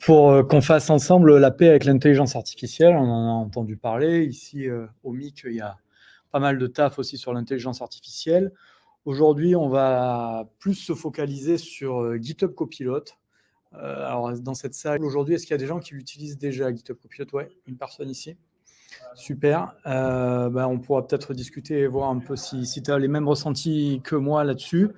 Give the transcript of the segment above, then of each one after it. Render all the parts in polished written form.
Pour qu'on fasse ensemble la paix avec l'intelligence artificielle. On en a entendu parler. Ici, au MIC, il y a pas mal de taf aussi sur l'intelligence artificielle. Aujourd'hui, on va plus se focaliser sur GitHub Copilot. Alors, dans cette salle, aujourd'hui, est-ce qu'il y a des gens qui l'utilisent déjà, GitHub Copilot? Ouais, une personne ici. Super. On pourra peut-être discuter et voir un peu si tu as les mêmes ressentis que moi là-dessus.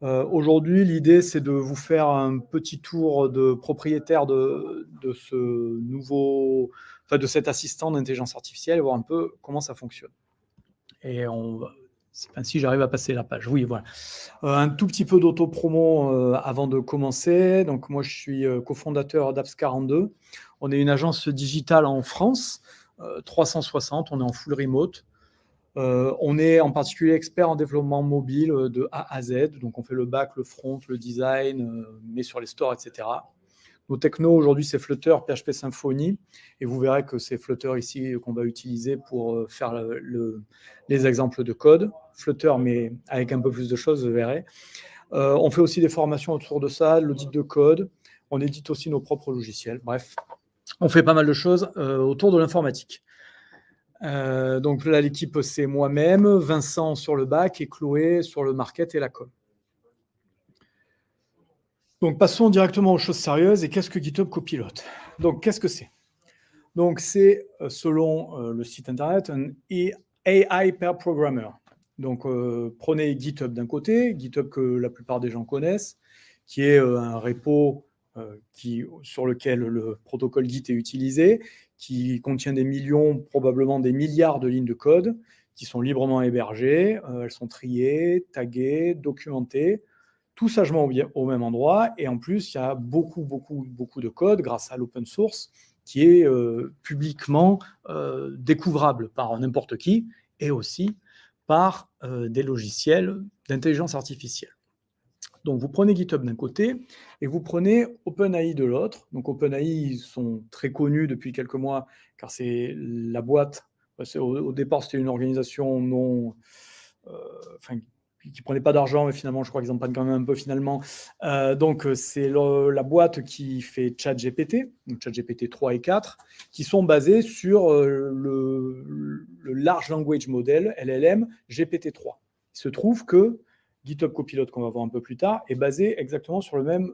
Aujourd'hui, l'idée, c'est de vous faire un petit tour de propriétaire de ce nouveau, enfin, de cet assistant d'intelligence artificielle et voir un peu comment ça fonctionne. Et si j'arrive à passer la page. Oui, voilà. Un tout petit peu d'auto-promo avant de commencer. Donc, moi, je suis cofondateur d'Apps42. On est une agence digitale en France, 360. On est en full remote. On est en particulier expert en développement mobile de A à Z. Donc, on fait le back, le front, le design, mais sur les stores, etc. Nos technos, aujourd'hui, c'est Flutter, PHP Symfony. Et vous verrez que c'est Flutter ici qu'on va utiliser pour faire les exemples de code. Flutter, mais avec un peu plus de choses, vous verrez. On fait aussi des formations autour de ça, l'audit de code. On édite aussi nos propres logiciels. Bref, on fait pas mal de choses autour de l'informatique. Donc là, l'équipe, c'est moi-même, Vincent sur le back et Chloé sur le market et la com. Donc passons directement aux choses sérieuses. Et qu'est-ce que GitHub Copilot? Donc qu'est-ce que c'est? Donc c'est, selon le site internet, un AI pair programmer. Donc prenez GitHub d'un côté, GitHub que la plupart des gens connaissent, qui est un repo sur lequel le protocole Git est utilisé, qui contient des millions, probablement des milliards de lignes de code, qui sont librement hébergées, elles sont triées, taguées, documentées, tout sagement au même endroit, et en plus, il y a beaucoup de code grâce à l'open source, qui est publiquement découvrable par n'importe qui, et aussi par des logiciels d'intelligence artificielle. Donc, vous prenez GitHub d'un côté et vous prenez OpenAI de l'autre. Donc, OpenAI, ils sont très connus depuis quelques mois car c'est la boîte. Au départ, c'était une organisation non, qui ne prenait pas d'argent, mais finalement, je crois qu'ils en prennent quand même un peu finalement. Donc, c'est la boîte qui fait ChatGPT, donc ChatGPT 3 et 4, qui sont basés sur le Large Language Model, LLM, GPT-3. Il se trouve que GitHub Copilot, qu'on va voir un peu plus tard, est basé exactement sur le même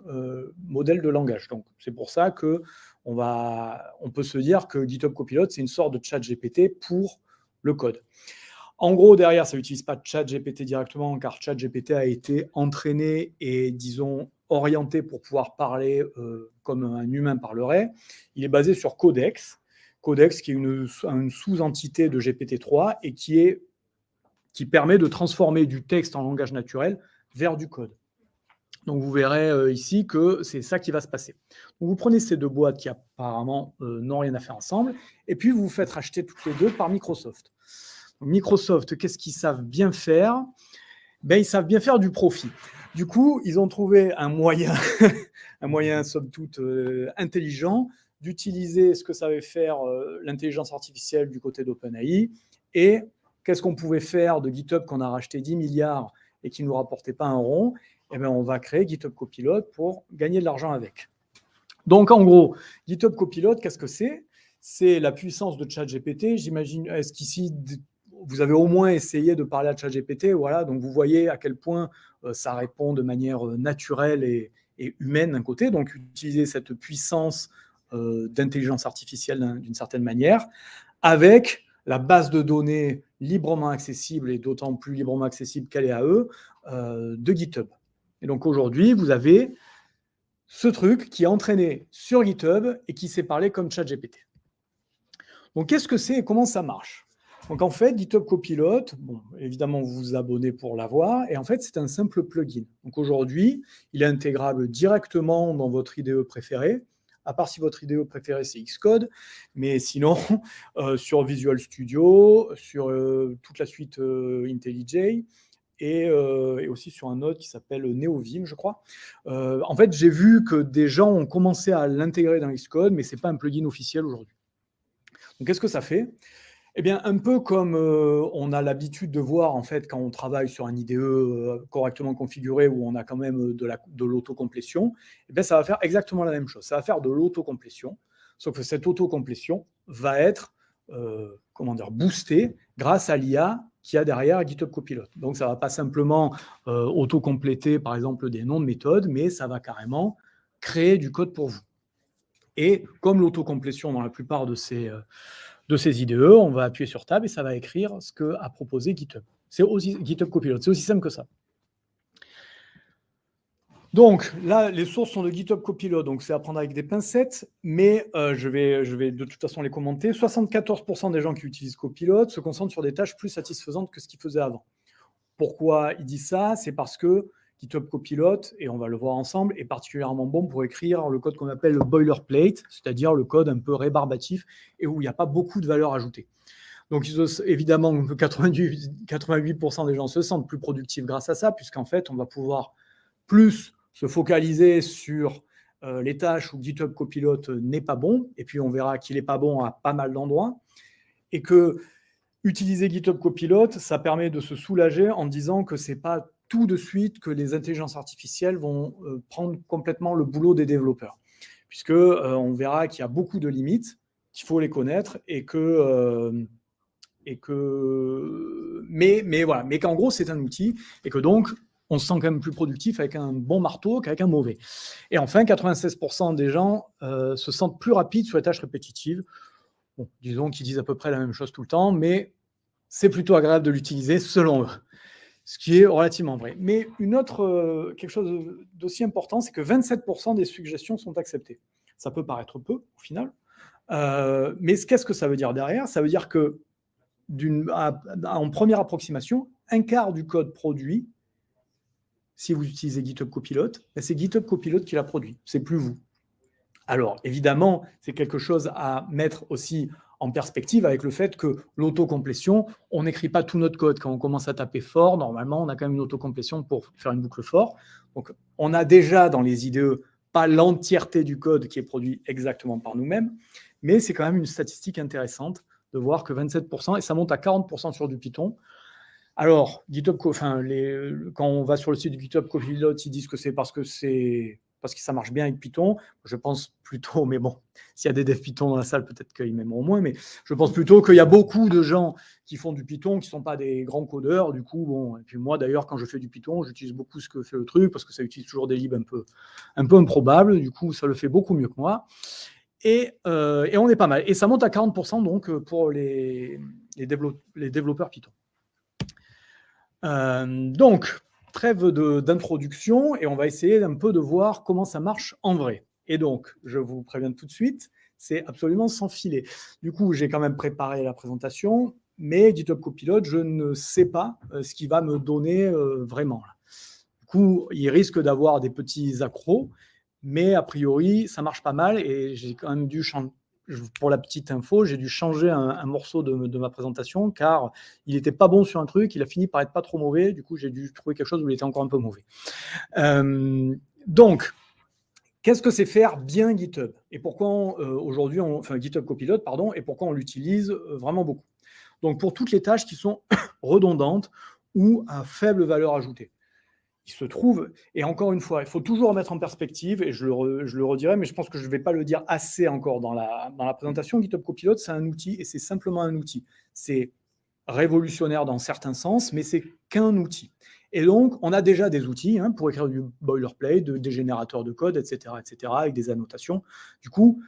modèle de langage. Donc, c'est pour ça qu'on peut se dire que GitHub Copilot, c'est une sorte de ChatGPT pour le code. En gros, derrière, ça n'utilise pas ChatGPT directement, car ChatGPT a été entraîné et, disons, orienté pour pouvoir parler comme un humain parlerait. Il est basé sur Codex. Codex, qui est une sous-entité de GPT-3 et qui permet de transformer du texte en langage naturel vers du code. Donc, vous verrez ici que c'est ça qui va se passer. Donc, vous prenez ces deux boîtes qui apparemment n'ont rien à faire ensemble, et puis vous vous faites racheter toutes les deux par Microsoft. Microsoft, qu'est-ce qu'ils savent bien faire? Ils savent bien faire du profit. Du coup, ils ont trouvé un moyen, somme toute intelligent, d'utiliser ce que savait faire l'intelligence artificielle du côté d'OpenAI. Et qu'est-ce qu'on pouvait faire de GitHub qu'on a racheté 10 milliards et qui ne nous rapportait pas un rond? On va créer GitHub Copilot pour gagner de l'argent avec. Donc, en gros, GitHub Copilot, qu'est-ce que c'est? C'est la puissance de ChatGPT. J'imagine, est-ce qu'ici, vous avez au moins essayé de parler à ChatGPT, voilà, donc vous voyez à quel point ça répond de manière naturelle et humaine d'un côté, donc utiliser cette puissance d'intelligence artificielle d'une certaine manière, avec la base de données librement accessible et d'autant plus librement accessible qu'elle est à eux, de GitHub. Et donc aujourd'hui, vous avez ce truc qui est entraîné sur GitHub et qui sait parler comme ChatGPT. Donc qu'est-ce que c'est et comment ça marche? Donc en fait, GitHub Copilot, évidemment, vous vous abonnez pour l'avoir, et en fait, c'est un simple plugin. Donc aujourd'hui, il est intégrable directement dans votre IDE préféré, à part si votre IDE préféré, c'est Xcode, mais sinon, sur Visual Studio, sur toute la suite IntelliJ, et aussi sur un autre qui s'appelle NeoVim, je crois. En fait, j'ai vu que des gens ont commencé à l'intégrer dans Xcode, mais ce n'est pas un plugin officiel aujourd'hui. Donc qu'est-ce que ça fait? Eh bien, un peu comme on a l'habitude de voir en fait quand on travaille sur un IDE correctement configuré où on a quand même de l'autocomplétion, eh bien, ça va faire exactement la même chose. Ça va faire de l'autocomplétion, sauf que cette autocomplétion va être comment dire, boostée grâce à l'IA qu'il y a derrière GitHub Copilot. Donc, ça ne va pas simplement autocompléter, par exemple, des noms de méthodes, mais ça va carrément créer du code pour vous. Et comme l'autocomplétion dans la plupart de ces IDE, on va appuyer sur Tab et ça va écrire ce qu'a proposé GitHub. C'est aussi GitHub Copilot, c'est aussi simple que ça. Donc là, les sources sont de GitHub Copilot, donc c'est à prendre avec des pincettes, mais je vais de toute façon les commenter. 74% des gens qui utilisent Copilot se concentrent sur des tâches plus satisfaisantes que ce qu'ils faisaient avant. Pourquoi il dit ça? C'est parce que GitHub Copilot, et on va le voir ensemble, est particulièrement bon pour écrire le code qu'on appelle le boilerplate, c'est-à-dire le code un peu rébarbatif et où il n'y a pas beaucoup de valeur ajoutée. Donc, évidemment, 88% des gens se sentent plus productifs grâce à ça, puisqu'en fait, on va pouvoir plus se focaliser sur les tâches où GitHub Copilot n'est pas bon, et puis on verra qu'il n'est pas bon à pas mal d'endroits, et que utiliser GitHub Copilot, ça permet de se soulager en disant que ce n'est pas tout de suite que les intelligences artificielles vont prendre complètement le boulot des développeurs, puisque on verra qu'il y a beaucoup de limites, qu'il faut les connaître, mais voilà, mais qu'en gros c'est un outil et que donc on se sent quand même plus productif avec un bon marteau qu'avec un mauvais. Et enfin, 96% des gens se sentent plus rapides sur les tâches répétitives. Bon, disons qu'ils disent à peu près la même chose tout le temps, mais c'est plutôt agréable de l'utiliser selon eux, ce qui est relativement vrai. Mais quelque chose d'aussi important, c'est que 27% des suggestions sont acceptées. Ça peut paraître peu au final, mais qu'est-ce que ça veut dire derrière? Ça veut dire que en première approximation, un quart du code produit, si vous utilisez GitHub Copilot, c'est GitHub Copilot qui l'a produit, c'est plus vous. Alors, évidemment, c'est quelque chose à mettre aussi en perspective avec le fait que l'autocomplétion, on n'écrit pas tout notre code. Quand on commence à taper fort, normalement, on a quand même une autocomplétion pour faire une boucle fort. Donc, on a déjà dans les IDE pas l'entièreté du code qui est produit exactement par nous-mêmes, mais c'est quand même une statistique intéressante de voir que 27%, et ça monte à 40% sur du Python. Alors, quand on va sur le site de GitHub Copilot, ils disent que c'est parce que ça marche bien avec Python. Je pense plutôt, mais bon, s'il y a des devs Python dans la salle, peut-être qu'ils m'aimeront moins, mais je pense plutôt qu'il y a beaucoup de gens qui font du Python, qui ne sont pas des grands codeurs, du coup, bon, et puis moi d'ailleurs, quand je fais du Python, j'utilise beaucoup ce que fait le truc, parce que ça utilise toujours des libs un peu improbables, du coup, ça le fait beaucoup mieux que moi. Et on est pas mal. Et ça monte à 40% donc pour les développeurs Python. Donc, trêve d'introduction, et on va essayer un peu de voir comment ça marche en vrai. Et donc, je vous préviens tout de suite, c'est absolument sans filet. Du coup, j'ai quand même préparé la présentation, mais GitHub Copilot, je ne sais pas ce qu'il va me donner vraiment. Du coup, il risque d'avoir des petits accros, mais a priori, ça marche pas mal, et j'ai quand même dû changer. Pour la petite info, j'ai dû changer un morceau de ma présentation car il n'était pas bon sur un truc, il a fini par être pas trop mauvais, du coup j'ai dû trouver quelque chose où il était encore un peu mauvais. Donc, qu'est-ce que c'est faire bien GitHub? Et pourquoi aujourd'hui, GitHub Copilot, pardon, et pourquoi on l'utilise vraiment beaucoup? Donc pour toutes les tâches qui sont redondantes ou à faible valeur ajoutée. Il se trouve, et encore une fois, il faut toujours remettre en perspective, et je le redirai, mais je pense que je ne vais pas le dire assez encore dans la présentation. GitHub Copilot, c'est un outil, et c'est simplement un outil. C'est révolutionnaire dans certains sens, mais c'est qu'un outil. Et donc, on a déjà des outils pour écrire du boilerplate, des générateurs de code, etc., avec des annotations. Du coup,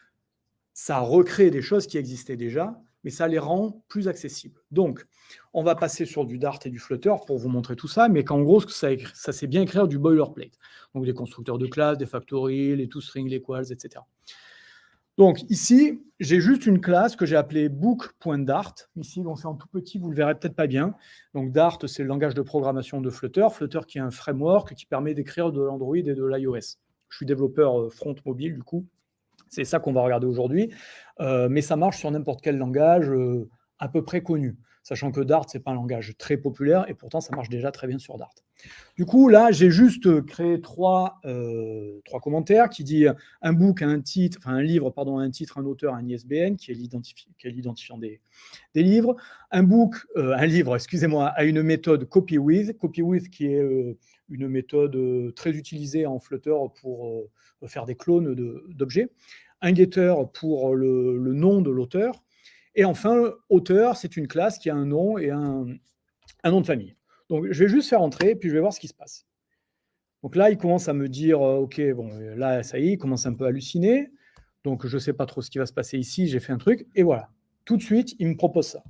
ça recrée des choses qui existaient déjà, mais ça les rend plus accessibles. Donc, on va passer sur du Dart et du Flutter pour vous montrer tout ça, mais qu'en gros, ça c'est bien écrire du boilerplate. Donc, des constructeurs de classes, des factories, les toString, les quals, etc. Donc, ici, j'ai juste une classe que j'ai appelée book.dart. Ici, bon, c'est en tout petit, vous ne le verrez peut-être pas bien. Donc, Dart, c'est le langage de programmation de Flutter. Flutter qui est un framework qui permet d'écrire de l'Android et de l'iOS. Je suis développeur front mobile, du coup. C'est ça qu'on va regarder aujourd'hui, mais ça marche sur n'importe quel langage à peu près connu. sachant que Dart, c'est pas un langage très populaire, et pourtant, ça marche déjà très bien sur Dart. Du coup, là, j'ai juste créé trois commentaires qui dit un book, un titre, enfin un livre, pardon, un titre, un auteur, un ISBN, qui est l'identifiant des livres. Un livre, excusez-moi, a une méthode copy-with qui est une méthode très utilisée en Flutter pour faire des clones d'objets. Un getter pour le nom de l'auteur. Et enfin, auteur, c'est une classe qui a un nom et un nom de famille. Donc, je vais juste faire entrer, puis je vais voir ce qui se passe. Donc là, il commence à me dire, OK, bon, là, ça y est, il commence un peu à halluciner. Donc, je ne sais pas trop ce qui va se passer ici. J'ai fait un truc, et voilà. Tout de suite, il me propose ça.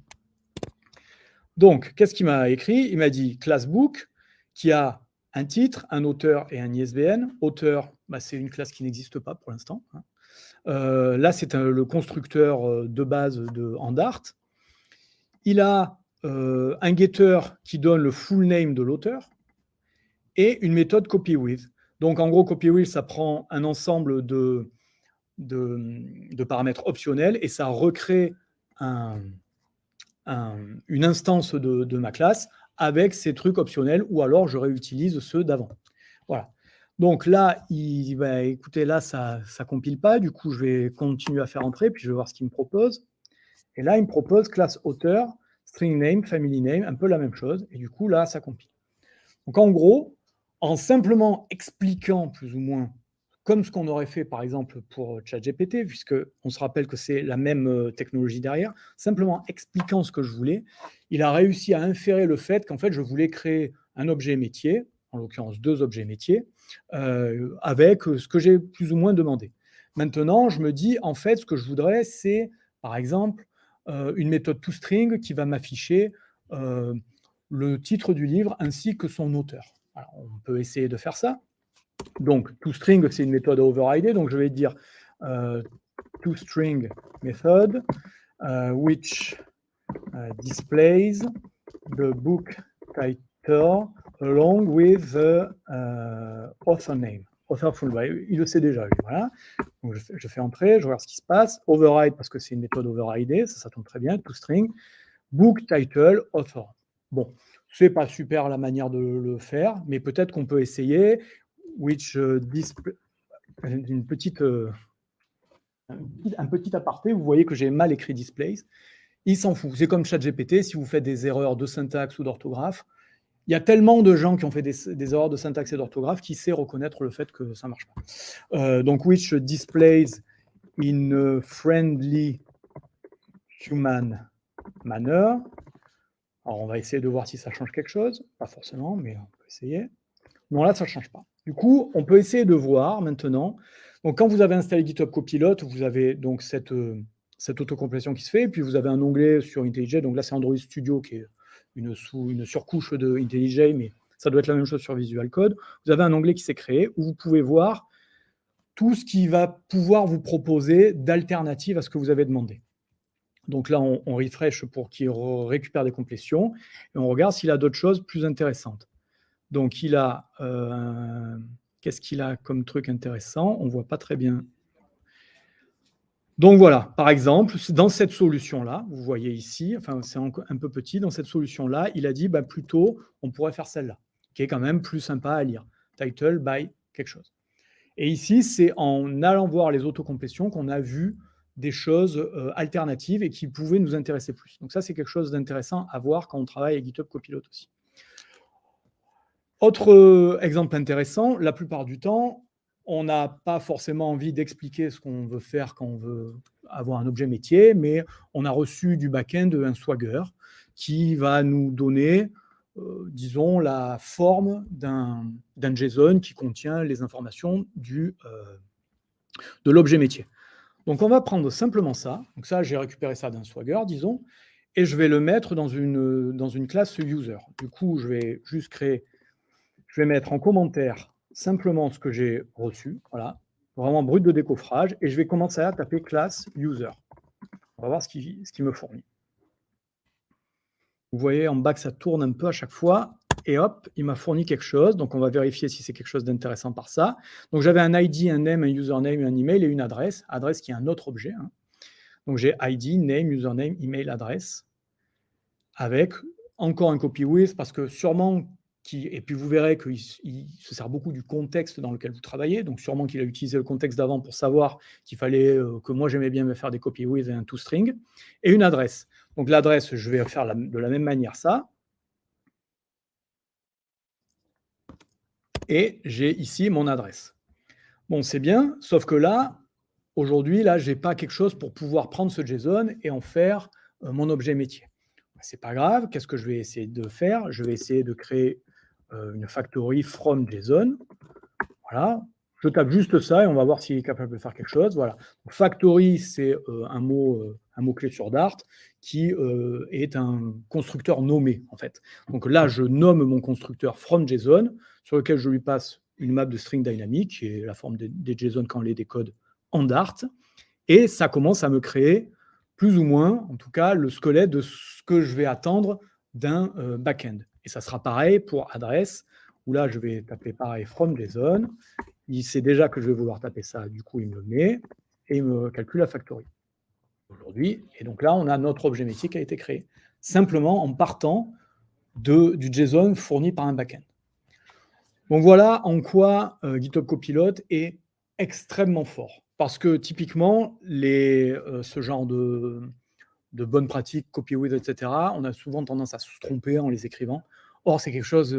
Donc, qu'est-ce qu'il m'a écrit? Il m'a dit class book, qui a un titre, un auteur et un ISBN. Auteur, bah, c'est une classe qui n'existe pas pour l'instant. Là, c'est le constructeur de base en Dart. Il a un getter qui donne le full name de l'auteur et une méthode copy-with. Donc, en gros, copy-with, ça prend un ensemble de paramètres optionnels et ça recrée une instance de ma classe avec ces trucs optionnels, ou alors je réutilise ceux d'avant. Voilà. Donc là, écoutez, là, ça ne compile pas. Du coup, je vais continuer à faire entrer, puis je vais voir ce qu'il me propose. Et là, il me propose classe auteur, string name, family name, un peu la même chose. Et du coup, là, ça compile. Donc en gros, en simplement expliquant plus ou moins, comme ce qu'on aurait fait par exemple pour ChatGPT, puisqu'on se rappelle que c'est la même technologie derrière, simplement expliquant ce que je voulais, il a réussi à inférer le fait qu'en fait, je voulais créer un objet métier, en l'occurrence 2 objets métiers, avec ce que j'ai plus ou moins demandé. Maintenant, je me dis, en fait, ce que je voudrais, c'est, par exemple, une méthode toString qui va m'afficher le titre du livre ainsi que son auteur. Alors, on peut essayer de faire ça. Donc, toString, c'est une méthode à overrider. Donc, je vais dire toString method which displays the book title along with the author name. Author full name. Il le sait déjà, lui. Voilà. Donc, je fais entrer, je regarde ce qui se passe. Override, parce que c'est une méthode overridée, ça tombe très bien. toString, book title, author. Bon, c'est pas super la manière de le faire, mais peut-être qu'on peut essayer. Which display, un petit aparté, vous voyez que j'ai mal écrit displays. Il s'en fout. C'est comme ChatGPT, si vous faites des erreurs de syntaxe ou d'orthographe, il y a tellement de gens qui ont fait des erreurs de syntaxe et d'orthographe qui sait reconnaître le fait que ça ne marche pas. Donc, which displays in a friendly human manner. Alors, on va essayer de voir si ça change quelque chose. Pas forcément, mais on peut essayer. Non, là, ça ne change pas. Du coup, on peut essayer de voir maintenant. Donc, quand vous avez installé GitHub Copilot, vous avez donc cette autocomplétion qui se fait, et puis vous avez un onglet sur IntelliJ. Donc là, c'est Android Studio qui est une surcouche de IntelliJ, mais ça doit être la même chose sur Visual Code. Vous avez un onglet qui s'est créé où vous pouvez voir tout ce qui va pouvoir vous proposer d'alternatives à ce que vous avez demandé. Donc là, on refresh pour qu'il récupère des complétions, et on regarde s'il a d'autres choses plus intéressantes. Donc, il a... qu'est-ce qu'il a comme truc intéressant? On ne voit pas très bien. Donc, voilà. Par exemple, dans cette solution-là, vous voyez ici, enfin, c'est un peu petit, dans cette solution-là, il a dit, bah, plutôt, on pourrait faire celle-là, qui est quand même plus sympa à lire. Title by quelque chose. Et ici, c'est en allant voir les autocomplétions qu'on a vu des choses alternatives et qui pouvaient nous intéresser plus. Donc, ça, c'est quelque chose d'intéressant à voir quand on travaille avec GitHub Copilot aussi. Autre exemple intéressant, la plupart du temps, on n'a pas forcément envie d'expliquer ce qu'on veut faire quand on veut avoir un objet métier, mais on a reçu du back-end un Swagger qui va nous donner, disons, la forme d'un JSON qui contient les informations de l'objet métier. Donc, on va prendre simplement ça. Donc ça, j'ai récupéré ça d'un Swagger, disons, et je vais le mettre dans une classe user. Du coup, je vais juste créer... Je vais mettre en commentaire simplement ce que j'ai reçu, voilà, vraiment brut de décoffrage, et je vais commencer à taper classe user. On va voir ce qu'il me fournit. Vous voyez en bas que ça tourne un peu à chaque fois, et hop, il m'a fourni quelque chose. Donc on va vérifier si c'est quelque chose d'intéressant par ça. Donc j'avais un ID, un name, un username, un email et une adresse qui est un autre objet. Donc j'ai ID, name, username, email, adresse. avec encore un copy with, parce que sûrement et puis vous verrez qu'il se sert beaucoup du contexte dans lequel vous travaillez, donc sûrement qu'il a utilisé le contexte d'avant pour savoir qu'il fallait que moi j'aimais bien me faire des copy with et un toString, et une adresse. Donc l'adresse, je vais faire de la même manière ça, et j'ai ici mon adresse. Bon, c'est bien, sauf que là, aujourd'hui, là, j'ai pas quelque chose pour pouvoir prendre ce JSON et en faire mon objet métier. C'est pas grave, qu'est-ce que je vais essayer de faire? Je vais essayer de créer une factory from JSON. Voilà, je tape juste ça et on va voir s'il est capable de faire quelque chose. Voilà. Donc, factory, c'est un mot-clé sur Dart qui est un constructeur nommé, en fait. Donc là, je nomme mon constructeur from JSON, sur lequel je lui passe une map de string dynamique, qui est la forme des JSON quand on les décode en Dart, et ça commence à me créer plus ou moins, en tout cas, le squelette de ce que je vais attendre d'un backend. Et ça sera pareil pour adresse, où là, je vais taper pareil from JSON. Il sait déjà que je vais vouloir taper ça, du coup, il me le met, et il me calcule la factory. Aujourd'hui, et donc là, on a notre objet métier qui a été créé, simplement en partant du JSON fourni par un backend. Donc voilà en quoi GitHub Copilot est extrêmement fort. Parce que typiquement, ce genre de bonnes pratiques, copy with, etc., on a souvent tendance à se tromper en les écrivant. Or, c'est quelque chose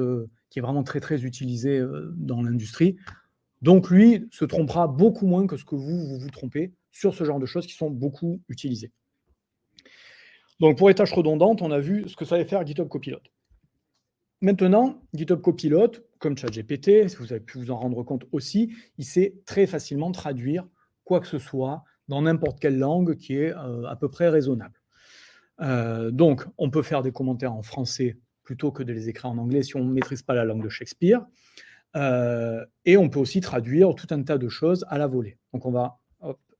qui est vraiment très, très utilisé dans l'industrie. Donc, lui se trompera beaucoup moins que ce que vous trompez sur ce genre de choses qui sont beaucoup utilisées. Donc, pour les tâches redondantes, on a vu ce que ça allait faire GitHub Copilot. Maintenant, GitHub Copilot, comme ChatGPT, si vous avez pu vous en rendre compte aussi, il sait très facilement traduire quoi que ce soit dans n'importe quelle langue qui est à peu près raisonnable. Donc, on peut faire des commentaires en français plutôt que de les écrire en anglais si on ne maîtrise pas la langue de Shakespeare. Et on peut aussi traduire tout un tas de choses à la volée. Donc, on va...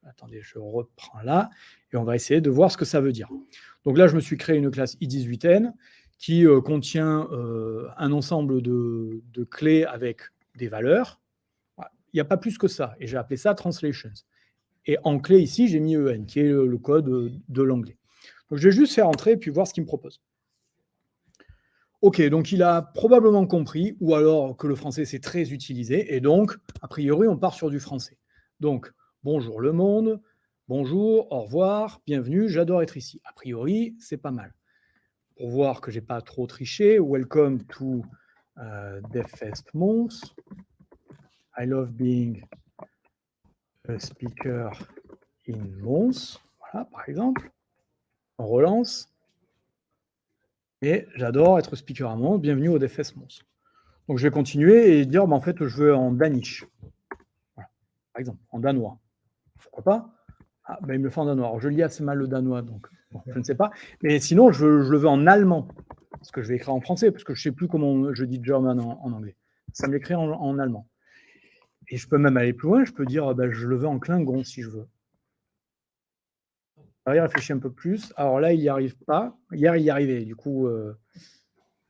attendez, je reprends là, et on va essayer de voir ce que ça veut dire. Donc là, je me suis créé une classe i18n qui contient un ensemble de clés avec des valeurs. Il n'y a pas plus que ça, et j'ai appelé ça translations. Et en clé ici, j'ai mis en, qui est le code de l'anglais. Donc je vais juste faire entrer et puis voir ce qu'il me propose. Ok, donc il a probablement compris, ou alors que le français c'est très utilisé, et donc, a priori, on part sur du français. Donc, bonjour le monde, bonjour, au revoir, bienvenue, j'adore être ici. A priori, c'est pas mal. Pour voir que j'ai pas trop triché, welcome to DevFest Mons. I love being a speaker in Mons. Voilà, par exemple. On relance. Et j'adore être speaker à Mons. Bienvenue au DevFest Mons. Donc je vais continuer et dire, en fait, je veux en danish. Voilà. Par exemple, en danois. Pourquoi pas? Ah, il me le fait en danois. Alors, je lis assez mal le danois, donc bon, je ne sais pas. Mais sinon, je le veux en allemand. Parce que je vais écrire en français, parce que je ne sais plus comment je dis German en anglais. Ça me l'écrit en allemand. Et je peux même aller plus loin, je peux dire, je le veux en Klingon, si je veux. Alors, il réfléchit un peu plus. Alors là, il n'y arrive pas. Hier, il y arrivait. Du coup,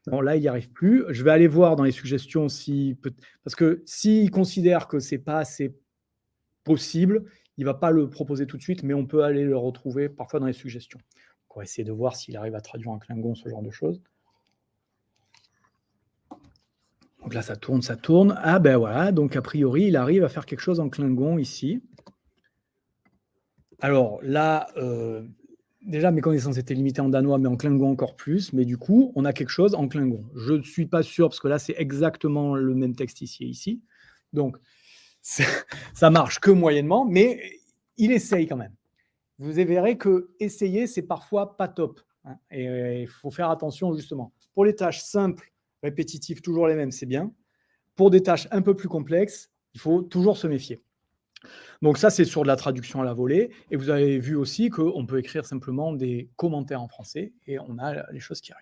non, là, il n'y arrive plus. Je vais aller voir dans les suggestions parce que s'il considère que ce n'est pas assez possible, il ne va pas le proposer tout de suite, mais on peut aller le retrouver parfois dans les suggestions. Donc, on va essayer de voir s'il arrive à traduire en Klingon ce genre de choses. Donc là, ça tourne, ça tourne. Ah ben voilà, donc a priori, il arrive à faire quelque chose en Klingon ici. Alors là, déjà, mes connaissances étaient limitées en danois, mais en Klingon encore plus. Mais du coup, on a quelque chose en Klingon. Je ne suis pas sûr, parce que là, c'est exactement le même texte ici et ici. Donc, ça marche que moyennement, mais il essaye quand même. Vous verrez que essayer, c'est parfois pas top. Hein, et il faut faire attention, justement. Pour les tâches simples, répétitives, toujours les mêmes, c'est bien. Pour des tâches un peu plus complexes, il faut toujours se méfier. Donc ça, c'est sur de la traduction à la volée. Et vous avez vu aussi qu'on peut écrire simplement des commentaires en français et on a les choses qui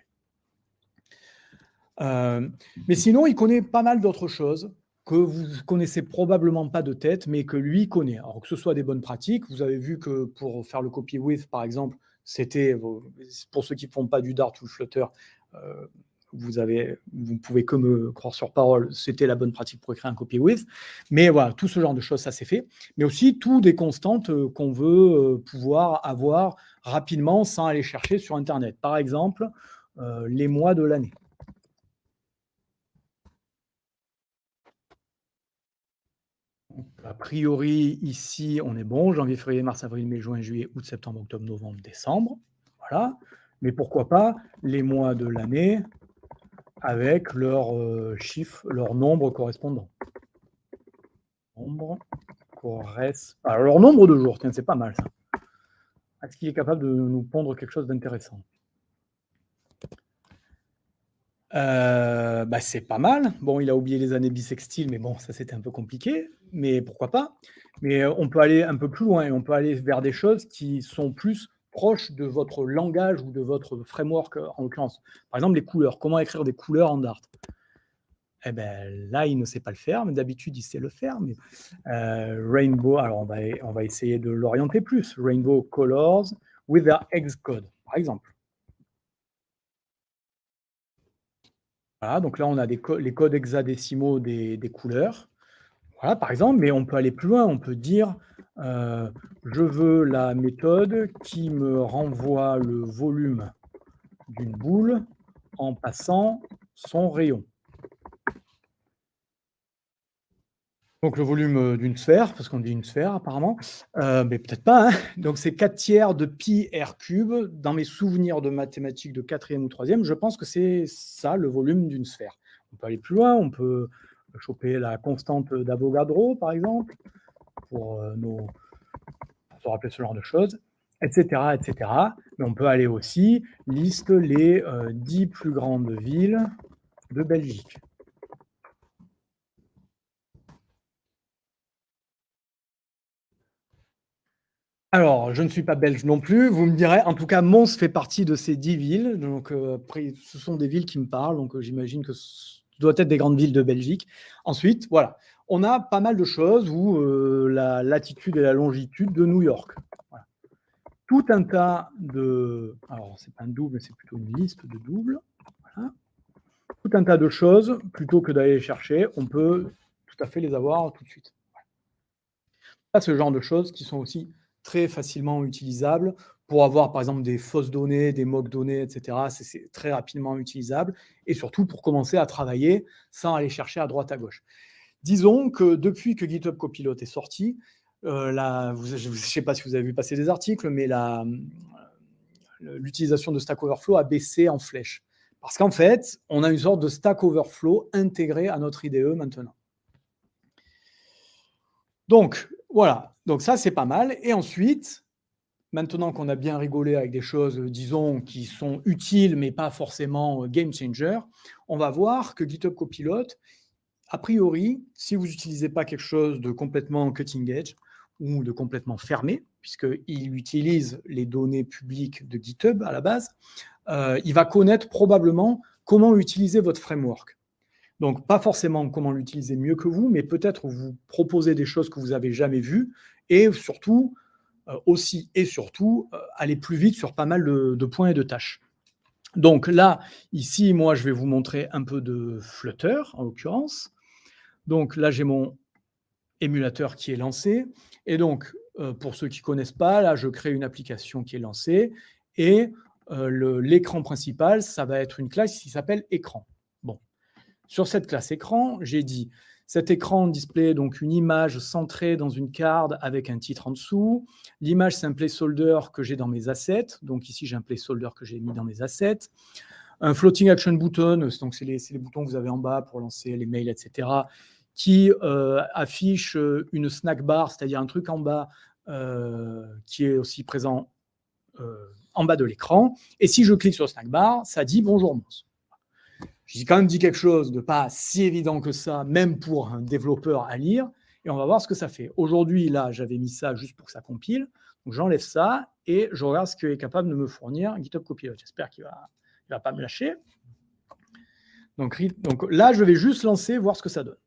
arrivent. Mais sinon, il connaît pas mal d'autres choses que vous ne connaissez probablement pas de tête, mais que lui connaît. Alors que ce soit des bonnes pratiques, vous avez vu que pour faire le copy with, par exemple, c'était, pour ceux qui ne font pas du Dart ou du Flutter, vous pouvez que me croire sur parole, c'était la bonne pratique pour écrire un copy with. Mais voilà, tout ce genre de choses, ça s'est fait. Mais aussi, tout des constantes qu'on veut pouvoir avoir rapidement sans aller chercher sur Internet. Par exemple, les mois de l'année. A priori, ici, on est bon. Janvier, février, mars, avril, mai, juin, juillet, août, septembre, octobre, novembre, décembre. Voilà. Mais pourquoi pas les mois de l'année avec leur chiffre, leur nombre correspondant. Alors, leur nombre de jours, tiens, c'est pas mal ça. Est-ce qu'il est capable de nous pondre quelque chose d'intéressant? C'est pas mal. Bon, il a oublié les années bissextiles, mais bon, ça c'était un peu compliqué, mais pourquoi pas? Mais on peut aller un peu plus loin et on peut aller vers des choses qui sont plus proches de votre langage ou de votre framework, en l'occurrence. Par exemple, les couleurs. Comment écrire des couleurs en Dart? Eh ben, là, il ne sait pas le faire, mais d'habitude, il sait le faire. Mais Rainbow, alors on va essayer de l'orienter plus. Rainbow colors with their hex code, par exemple. Voilà, donc là, on a les codes hexadécimaux des couleurs. Voilà, par exemple, mais on peut aller plus loin. On peut dire, je veux la méthode qui me renvoie le volume d'une boule en passant son rayon. Donc le volume d'une sphère, parce qu'on dit une sphère apparemment, mais peut-être pas, hein. Donc c'est 4/3 de pi r cube. Dans mes souvenirs de mathématiques de 4e ou 3e, je pense que c'est ça le volume d'une sphère. On peut aller plus loin, on peut choper la constante d'Avogadro, par exemple, pour se rappeler ce genre de choses, etc., etc. Mais on peut aller aussi, liste les 10 plus grandes villes de Belgique. Alors, je ne suis pas belge non plus, vous me direz. En tout cas, Mons fait partie de ces 10 villes. Donc, après, ce sont des villes qui me parlent, donc j'imagine que ce doit être des grandes villes de Belgique. Ensuite, voilà, on a pas mal de choses où la latitude et la longitude de New York. Voilà. Tout un tas de... Alors, c'est pas un double, c'est plutôt une liste de doubles. Voilà. Tout un tas de choses, plutôt que d'aller les chercher, on peut tout à fait les avoir tout de suite. Ce genre de choses qui sont aussi très facilement utilisables pour avoir, par exemple, des fausses données, des mock données, etc. C'est très rapidement utilisable et surtout pour commencer à travailler sans aller chercher à droite à gauche. Disons que depuis que GitHub Copilot est sorti, je ne sais pas si vous avez vu passer des articles, mais l'utilisation de Stack Overflow a baissé en flèche. Parce qu'en fait, on a une sorte de Stack Overflow intégré à notre IDE maintenant. Donc, voilà. Donc ça, c'est pas mal. Et ensuite, maintenant qu'on a bien rigolé avec des choses, disons, qui sont utiles, mais pas forcément game changer, on va voir que GitHub Copilot, a priori, si vous n'utilisez pas quelque chose de complètement cutting edge ou de complètement fermé, puisqu'il utilise les données publiques de GitHub à la base, il va connaître probablement comment utiliser votre framework. Donc, pas forcément comment l'utiliser mieux que vous, mais peut-être vous proposer des choses que vous n'avez jamais vues et surtout, aussi et surtout, aller plus vite sur pas mal de points et de tâches. Donc là, ici, moi, je vais vous montrer un peu de Flutter, en l'occurrence. Donc là, j'ai mon émulateur qui est lancé. Et donc, pour ceux qui ne connaissent pas, là, je crée une application qui est lancée. Et l'écran principal, ça va être une classe qui s'appelle écran. Bon. Sur cette classe écran, j'ai dit cet écran display donc une image centrée dans une carte avec un titre en dessous. L'image, c'est un placeholder que j'ai dans mes assets. Donc ici, j'ai un placeholder que j'ai mis dans mes assets. Un floating action button, donc c'est les boutons que vous avez en bas pour lancer les mails, etc., qui affiche une snack bar, c'est-à-dire un truc en bas qui est aussi présent en bas de l'écran. Et si je clique sur snack bar, ça dit bonjour Mons. J'ai quand même dit quelque chose de pas si évident que ça, même pour un développeur à lire, et on va voir ce que ça fait. Aujourd'hui, là, j'avais mis ça juste pour que ça compile, donc j'enlève ça, et je regarde ce qu'est capable de me fournir GitHub Copilot. J'espère qu'il va pas me lâcher. Donc là, je vais juste lancer, voir ce que ça donne.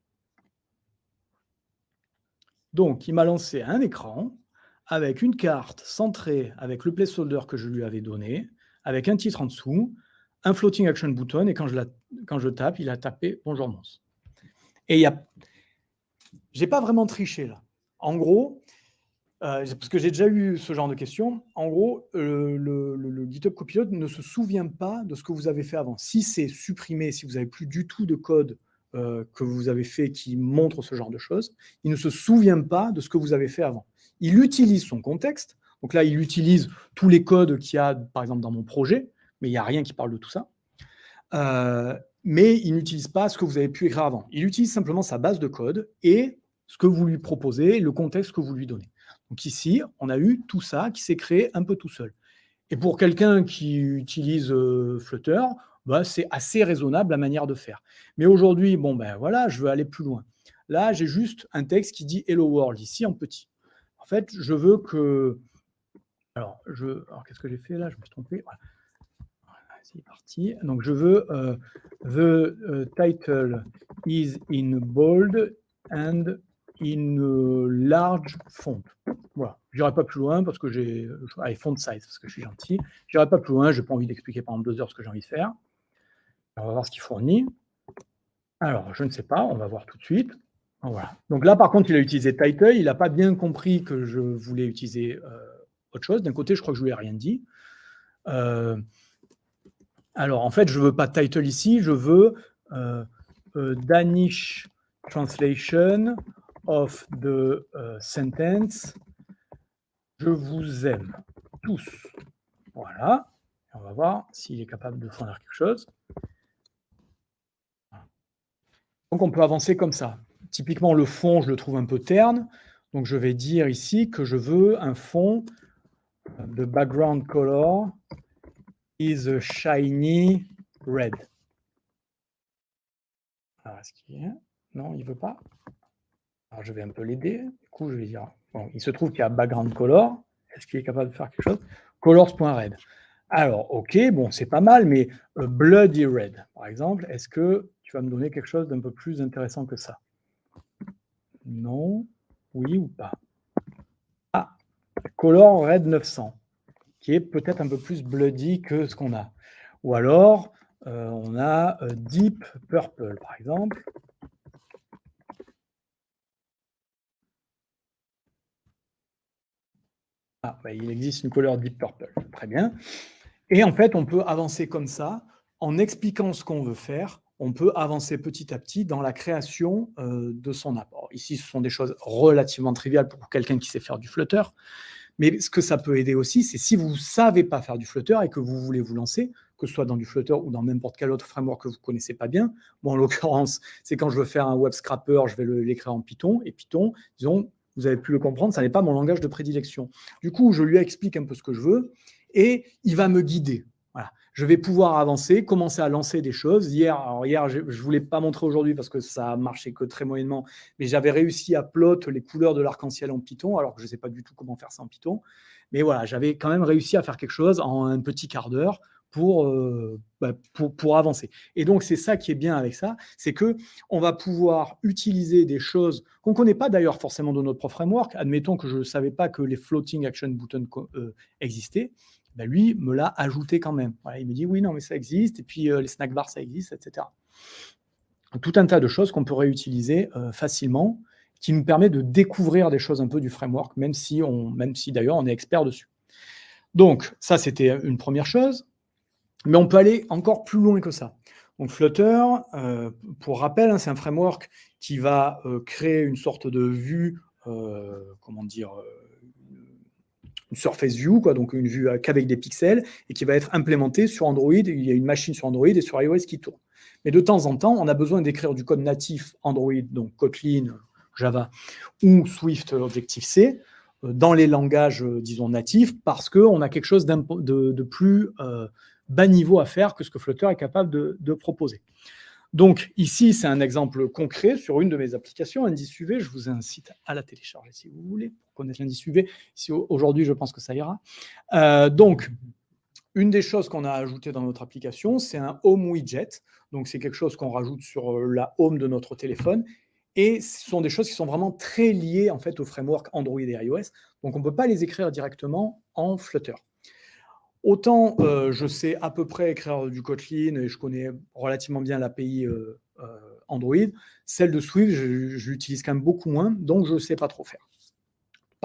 Donc, il m'a lancé un écran avec une carte centrée avec le placeholder que je lui avais donné, avec un titre en dessous, un floating action button, et quand je tape, il a tapé bonjour Mons. Et j'ai pas vraiment triché là. En gros, Parce que j'ai déjà eu ce genre de questions. En gros, le GitHub Copilot ne se souvient pas de ce que vous avez fait avant. Si c'est supprimé, si vous n'avez plus du tout de code que vous avez fait qui montre ce genre de choses, il ne se souvient pas de ce que vous avez fait avant. Il utilise son contexte. Donc là, il utilise tous les codes qu'il y a, par exemple, dans mon projet, mais il n'y a rien qui parle de tout ça. Mais il n'utilise pas ce que vous avez pu écrire avant. Il utilise simplement sa base de code et ce que vous lui proposez, le contexte que vous lui donnez. Donc ici, on a eu tout ça qui s'est créé un peu tout seul. Et pour quelqu'un qui utilise Flutter, bah, c'est assez raisonnable la manière de faire. Mais aujourd'hui, bon ben voilà, je veux aller plus loin. Là, j'ai juste un texte qui dit Hello World ici en petit. En fait, je veux que. Alors qu'est-ce que j'ai fait là? Je me suis trompé. Voilà. C'est parti. Donc je veux the title is in bold and in large font. Voilà. Je n'irai pas plus loin parce que j'ai font size parce que je suis gentil. Je n'irai pas plus loin. Je n'ai pas envie d'expliquer pendant 2 heures ce que j'ai envie de faire. On va voir ce qu'il fournit. Alors je ne sais pas. On va voir tout de suite. Voilà. Donc là par contre il a utilisé title. Il n'a pas bien compris que je voulais utiliser autre chose. D'un côté je crois que je lui ai rien dit. Alors, en fait, je ne veux pas title ici, je veux Danish translation of the sentence. Je vous aime tous. Voilà. On va voir s'il est capable de fournir quelque chose. Donc, on peut avancer comme ça. Typiquement, le fond, je le trouve un peu terne. Donc, je vais dire ici que je veux un fond de background color is a shiny red. Alors, est-ce qu'il y a... Non, il ne veut pas. Alors, je vais un peu l'aider. Du coup, je vais dire, bon, il se trouve qu'il y a background color. Est-ce qu'il est capable de faire quelque chose? Colors.red. Alors, OK, bon, c'est pas mal, mais bloody red, par exemple, est-ce que tu vas me donner quelque chose d'un peu plus intéressant que ça? Non? Oui ou pas? Ah, color red 900, qui est peut-être un peu plus bloody que ce qu'on a. Ou alors, on a deep purple, par exemple. Ah, bah, il existe une couleur deep purple, très bien. Et en fait, on peut avancer comme ça, en expliquant ce qu'on veut faire, on peut avancer petit à petit dans la création de son app. Alors, ici, ce sont des choses relativement triviales pour quelqu'un qui sait faire du Flutter, mais ce que ça peut aider aussi, c'est si vous ne savez pas faire du Flutter et que vous voulez vous lancer, que ce soit dans du Flutter ou dans n'importe quel autre framework que vous ne connaissez pas bien. Bon, en l'occurrence, c'est quand je veux faire un web scrapper, je vais l'écrire en Python, et Python, disons, vous avez pu le comprendre, ça n'est pas mon langage de prédilection. Du coup, je lui explique un peu ce que je veux, et il va me guider. Voilà. Je vais pouvoir avancer, commencer à lancer des choses. Hier, je ne voulais pas montrer aujourd'hui parce que ça a marché que très moyennement, mais j'avais réussi à plot les couleurs de l'arc-en-ciel en Python, alors que je ne sais pas du tout comment faire ça en Python. Mais voilà, j'avais quand même réussi à faire quelque chose en un petit quart d'heure pour avancer. Et donc, c'est ça qui est bien avec ça, c'est qu'on va pouvoir utiliser des choses qu'on ne connaît pas d'ailleurs forcément dans notre propre framework. Admettons que je ne savais pas que les floating action buttons existaient. Ben lui me l'a ajouté quand même. Voilà, il me dit oui, non, mais ça existe, et puis les snack bars, ça existe, etc. Tout un tas de choses qu'on peut réutiliser facilement, qui nous permet de découvrir des choses un peu du framework, même si d'ailleurs on est expert dessus. Donc, ça, c'était une première chose, mais on peut aller encore plus loin que ça. Donc, Flutter, pour rappel, hein, c'est un framework qui va créer une sorte de vue, une surface view, quoi, donc une vue qu'avec des pixels, et qui va être implémentée sur Android. Il y a une machine sur Android et sur iOS qui tourne. Mais de temps en temps, on a besoin d'écrire du code natif Android, donc Kotlin, Java ou Swift Objective-C, dans les langages, disons, natifs, parce qu'on a quelque chose de plus bas niveau à faire que ce que Flutter est capable de proposer. Donc ici, c'est un exemple concret sur une de mes applications, indice UV. Je vous incite à la télécharger si vous voulez, pour connaître l'indice UV. Aujourd'hui, je pense que ça ira. Donc, une des choses qu'on a ajoutées dans notre application, c'est un Home Widget. Donc, c'est quelque chose qu'on rajoute sur la Home de notre téléphone. Et ce sont des choses qui sont vraiment très liées en fait, au framework Android et iOS. Donc, on ne peut pas les écrire directement en Flutter. Autant je sais à peu près écrire du Kotlin et je connais relativement bien l'API Android, celle de Swift, je l'utilise quand même beaucoup moins, donc je ne sais pas trop faire.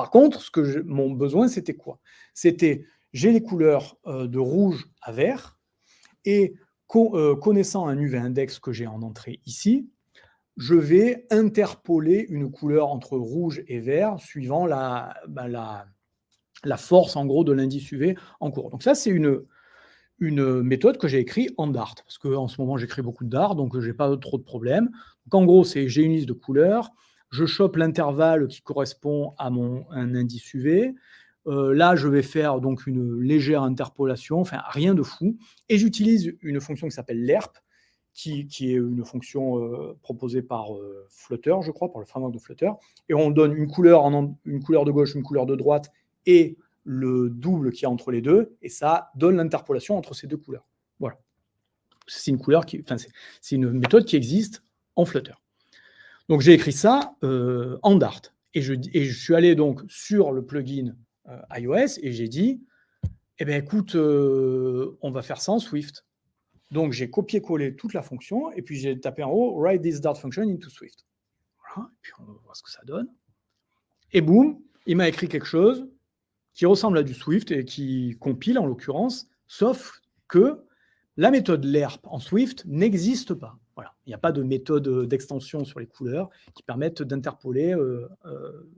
Par contre, mon besoin, c'était quoi? C'était, j'ai les couleurs de rouge à vert, et connaissant un UV index que j'ai en entrée ici, je vais interpoler une couleur entre rouge et vert suivant la force, en gros, de l'indice UV en cours. Donc ça, c'est une méthode que j'ai écrite en Dart, parce qu'en ce moment, j'écris beaucoup de Dart, donc je n'ai pas trop de problèmes. Donc en gros, j'ai une liste de couleurs, je chope l'intervalle qui correspond à un indice UV. Là, je vais faire donc une légère interpolation, enfin rien de fou, et j'utilise une fonction qui s'appelle lerp, qui est une fonction proposée par Flutter, je crois, par le framework de Flutter, et on donne une couleur de gauche, une couleur de droite, et le double qui est entre les deux, et ça donne l'interpolation entre ces deux couleurs. Voilà. C'est une méthode qui existe en Flutter. Donc j'ai écrit ça en Dart, et je suis allé donc sur le plugin iOS, et j'ai dit, eh bien écoute, on va faire ça en Swift. Donc j'ai copié-collé toute la fonction, et puis j'ai tapé en haut, write this Dart function into Swift. Voilà, et puis on va voir ce que ça donne. Et boum, il m'a écrit quelque chose qui ressemble à du Swift et qui compile en l'occurrence, sauf que la méthode lerp en Swift n'existe pas. Voilà. Il n'y a pas de méthode d'extension sur les couleurs qui permettent d'interpoler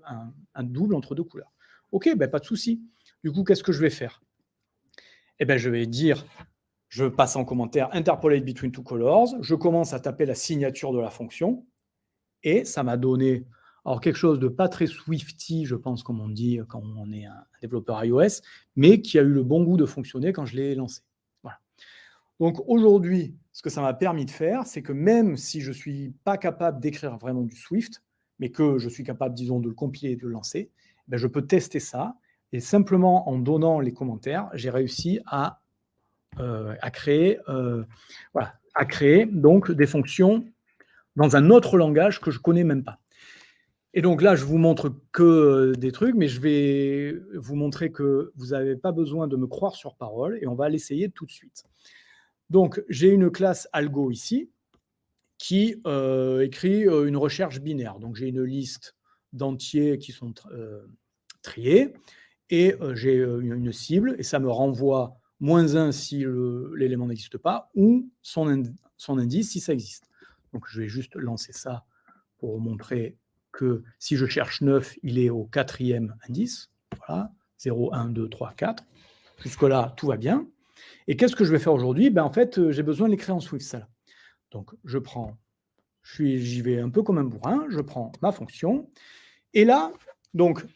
un double entre deux couleurs. Ok, ben pas de souci. Du coup, qu'est-ce que je vais faire? Eh ben, je vais dire, je passe en commentaire interpolate between two colors, je commence à taper la signature de la fonction, et ça m'a donné quelque chose de pas très Swifty, je pense, comme on dit quand on est un développeur iOS, mais qui a eu le bon goût de fonctionner quand je l'ai lancé. Voilà. Donc aujourd'hui, ce que ça m'a permis de faire, c'est que même si je ne suis pas capable d'écrire vraiment du Swift, mais que je suis capable, disons, de le compiler et de le lancer, ben je peux tester ça, et simplement en donnant les commentaires, j'ai réussi à créer donc des fonctions dans un autre langage que je ne connais même pas. Et donc là, je vous montre que des trucs, mais je vais vous montrer que vous n'avez pas besoin de me croire sur parole, et on va l'essayer tout de suite. Donc, j'ai une classe algo ici qui écrit une recherche binaire. Donc, j'ai une liste d'entiers qui sont triés, et j'ai une cible, et ça me renvoie -1 si l'élément n'existe pas, ou son indice si ça existe. Donc, je vais juste lancer ça pour montrer que si je cherche 9, il est au 4e indice. Voilà, 0, 1, 2, 3, 4. Jusque-là, tout va bien. Et qu'est-ce que je vais faire aujourd'hui? En fait, j'ai besoin de l'écrire en Swift, ça là. Donc, j'y vais un peu comme un bourrin, je prends ma fonction. Et là, donc, il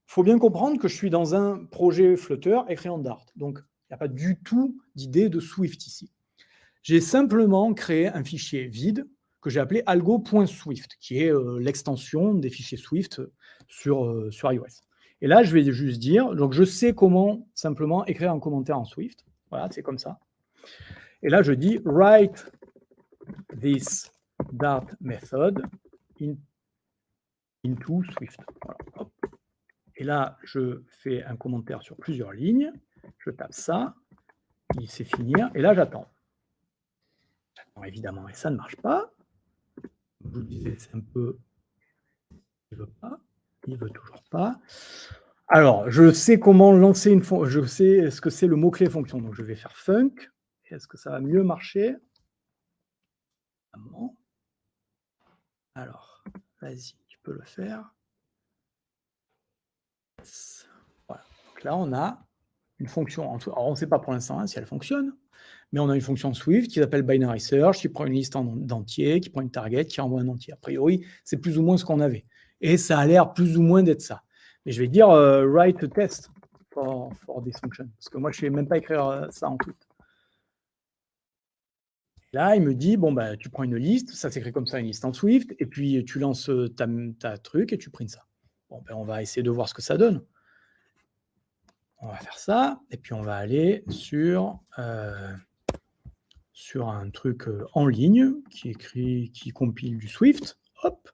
faut bien comprendre que je suis dans un projet Flutter écrit en Dart. Donc, il n'y a pas du tout d'idée de Swift ici. J'ai simplement créé un fichier vide que j'ai appelé algo.swift, qui est l'extension des fichiers Swift sur iOS. Et là, je vais juste dire, donc je sais comment simplement écrire un commentaire en Swift. Voilà, c'est comme ça. Et là, je dis write this Dart method into Swift. Voilà, hop. Et là, je fais un commentaire sur plusieurs lignes. Je tape ça, il sait finir, et là, j'attends. J'attends évidemment, et ça ne marche pas. Je vous disais, c'est un peu... Il ne veut pas. Il ne veut toujours pas. Alors, je sais comment lancer une fonction. Je sais ce que c'est le mot-clé fonction. Donc, je vais faire func. Est-ce que ça va mieux marcher? Alors, vas-y, tu peux le faire. Voilà. Donc là, on a une fonction. Alors, on ne sait pas pour l'instant si elle fonctionne, mais on a une fonction Swift qui s'appelle binary search, qui prend une liste d'entiers, qui prend une target, qui envoie un entier. A priori, c'est plus ou moins ce qu'on avait. Et ça a l'air plus ou moins d'être ça. Mais je vais dire write a test for this function. Parce que moi, je ne sais même pas écrire ça en Swift. Là, il me dit, bon, bah, tu prends une liste, ça s'écrit comme ça, une liste en Swift, et puis tu lances ta truc et tu prints ça. Bon, ben, on va essayer de voir ce que ça donne. On va faire ça, et puis on va aller sur un truc en ligne qui compile du Swift. Hop,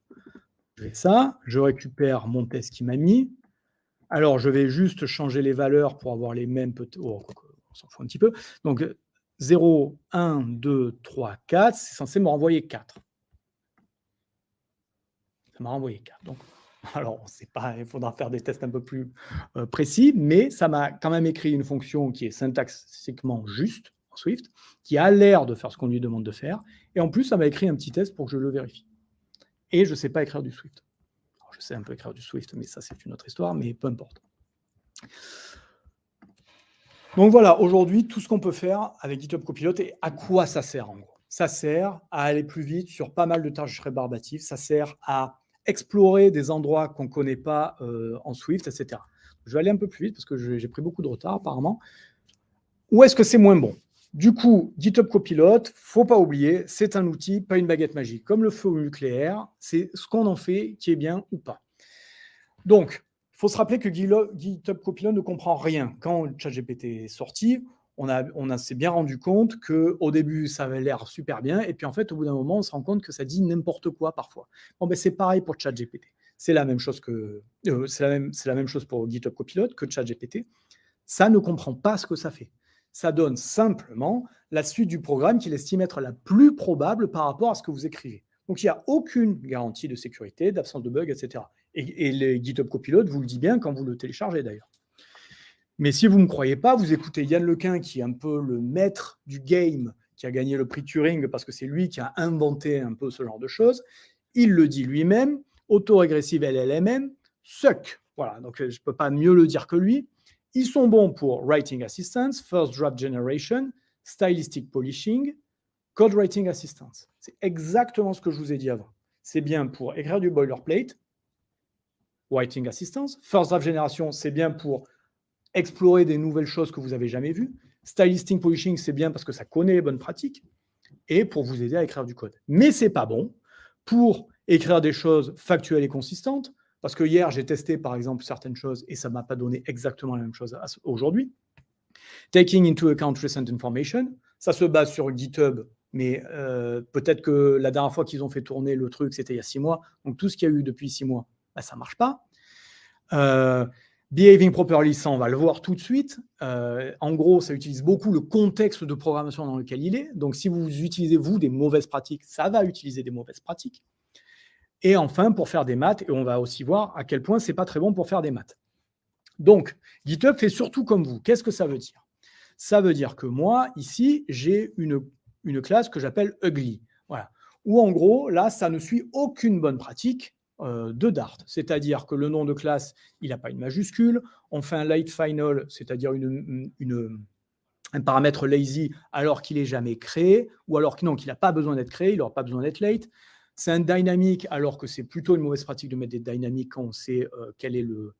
je fais ça, je récupère mon test qui m'a mis. Alors, je vais juste changer les valeurs pour avoir les mêmes... on s'en fout un petit peu. Donc, 0, 1, 2, 3, 4, c'est censé me renvoyer 4. Ça m'a renvoyé 4. Donc, Alors, on sait pas, il faudra faire des tests un peu plus précis, mais ça m'a quand même écrit une fonction qui est syntaxiquement juste en Swift, qui a l'air de faire ce qu'on lui demande de faire, et en plus, ça m'a écrit un petit test pour que je le vérifie. Et je ne sais pas écrire du Swift. Alors, je sais un peu écrire du Swift, mais ça, c'est une autre histoire, mais peu importe. Donc voilà, aujourd'hui, tout ce qu'on peut faire avec GitHub Copilot et à quoi ça sert en gros. Ça sert à aller plus vite sur pas mal de tâches rébarbatives, ça sert à explorer des endroits qu'on ne connaît pas en Swift, etc. Je vais aller un peu plus vite parce que j'ai pris beaucoup de retard apparemment. Où est-ce que c'est moins bon? Du coup, GitHub Copilot, faut pas oublier, c'est un outil, pas une baguette magique. Comme le feu au nucléaire, c'est ce qu'on en fait qui est bien ou pas. Donc, il faut se rappeler que GitHub Copilot ne comprend rien. Quand ChatGPT est sorti, on s'est bien rendu compte qu'au début, ça avait l'air super bien, et puis en fait, au bout d'un moment, on se rend compte que ça dit n'importe quoi parfois. Bon, ben, c'est pareil pour ChatGPT. C'est la même chose pour GitHub Copilot que ChatGPT. Ça ne comprend pas ce que ça fait. Ça donne simplement la suite du programme qu'il estime être la plus probable par rapport à ce que vous écrivez. Donc, il n'y a aucune garantie de sécurité, d'absence de bugs, etc. Et les GitHub Copilot vous le dit bien quand vous le téléchargez d'ailleurs. Mais si vous ne me croyez pas, vous écoutez Yann Lequin, qui est un peu le maître du game, qui a gagné le prix Turing parce que c'est lui qui a inventé un peu ce genre de choses. Il le dit lui-même, autorégressive LLMM, suck. Voilà, donc je ne peux pas mieux le dire que lui. Ils sont bons pour Writing Assistance, First Draft Generation, Stylistic Polishing, Code Writing Assistance. C'est exactement ce que je vous ai dit avant. C'est bien pour écrire du boilerplate, Writing Assistance. First Draft Generation, c'est bien pour explorer des nouvelles choses que vous n'avez jamais vues. Stylistic Polishing, c'est bien parce que ça connaît les bonnes pratiques et pour vous aider à écrire du code. Mais c'est pas bon pour écrire des choses factuelles et consistantes, parce que hier, j'ai testé, par exemple, certaines choses et ça ne m'a pas donné exactement la même chose aujourd'hui. Taking into account recent information, ça se base sur GitHub, mais peut-être que la dernière fois qu'ils ont fait tourner le truc, c'était il y a 6 mois. Donc, tout ce qu'il y a eu depuis 6 mois, bah, ça ne marche pas. Behaving properly, ça, on va le voir tout de suite. En gros, ça utilise beaucoup le contexte de programmation dans lequel il est. Donc, si vous utilisez, vous, des mauvaises pratiques, ça va utiliser des mauvaises pratiques. Et enfin, pour faire des maths, et on va aussi voir à quel point ce n'est pas très bon pour faire des maths. Donc, GitHub fait surtout comme vous. Qu'est-ce que ça veut dire? Ça veut dire que moi, ici, j'ai une classe que j'appelle ugly. Voilà. Où en gros, là, ça ne suit aucune bonne pratique de Dart. C'est-à-dire que le nom de classe, il n'a pas une majuscule. On fait un late final, c'est-à-dire un paramètre lazy alors qu'il n'est jamais créé, ou alors qu'il n'a pas besoin d'être créé, il n'aura pas besoin d'être late. C'est un dynamique alors que c'est plutôt une mauvaise pratique de mettre des dynamiques quand on sait quel est le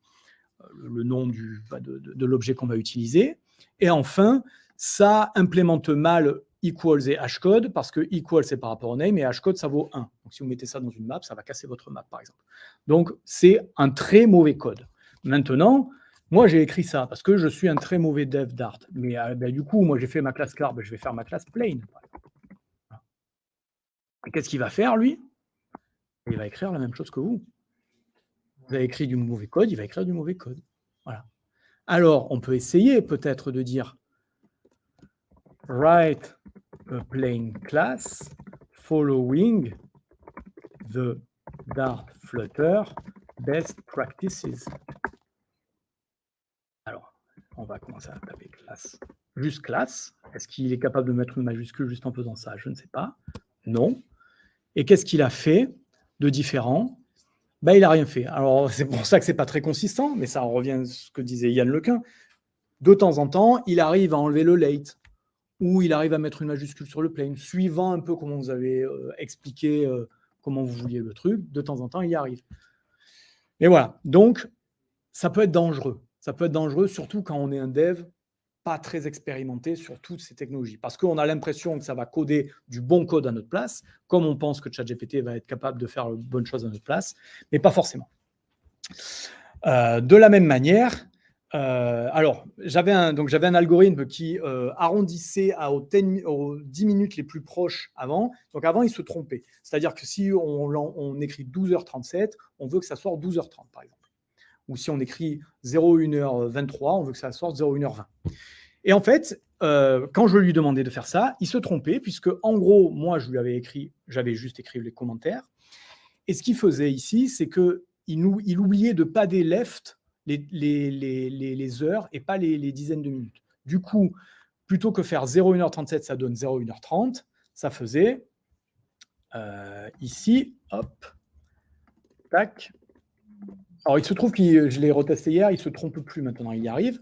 nom de l'objet qu'on va utiliser. Et enfin, ça implémente mal equals et hashcode, parce que equal, c'est par rapport au name, et hashcode, ça vaut 1. Donc, si vous mettez ça dans une map, ça va casser votre map, par exemple. Donc, c'est un très mauvais code. Maintenant, moi, j'ai écrit ça, parce que je suis un très mauvais dev Dart. Mais du coup, moi, j'ai fait ma classe car, je vais faire ma classe plain. Et qu'est-ce qu'il va faire, lui? Il va écrire la même chose que vous. Vous avez écrit du mauvais code, il va écrire du mauvais code. Voilà. Alors, on peut essayer peut-être de dire write a plain class following the Dart Flutter best practices. Alors, on va commencer à taper classe. Juste classe. Est-ce qu'il est capable de mettre une majuscule juste en faisant ça? Je ne sais pas. Non. Et qu'est-ce qu'il a fait de différent? Ben, il n'a rien fait. Alors, c'est pour ça que ce n'est pas très consistant, mais ça revient à ce que disait Yann Lequin. De temps en temps, il arrive à enlever le late, ou il arrive à mettre une majuscule sur le plain, suivant un peu comment vous avez expliqué comment vous vouliez le truc. De temps en temps, il y arrive. Et voilà. Donc, ça peut être dangereux. Ça peut être dangereux, surtout quand on est un dev pas très expérimenté sur toutes ces technologies. Parce qu'on a l'impression que ça va coder du bon code à notre place, comme on pense que ChatGPT va être capable de faire de bonnes choses à notre place, mais pas forcément. De la même manière, alors, j'avais un algorithme qui arrondissait aux 10 minutes les plus proches avant. Donc, avant, il se trompait. C'est-à-dire que si on écrit 12h37, on veut que ça sorte 12h30, par exemple. Ou si on écrit 01h23, on veut que ça sorte 01h20. Et en fait, quand je lui demandais de faire ça, il se trompait, puisque, en gros, moi, j'avais juste écrit les commentaires. Et ce qu'il faisait ici, c'est que il oubliait de padder left les heures et pas les dizaines de minutes. Du coup, plutôt que faire 0,1h37, ça donne 0,1h30, ça faisait ici, hop, tac. Alors, il se trouve que je l'ai retesté hier, il ne se trompe plus maintenant, il y arrive.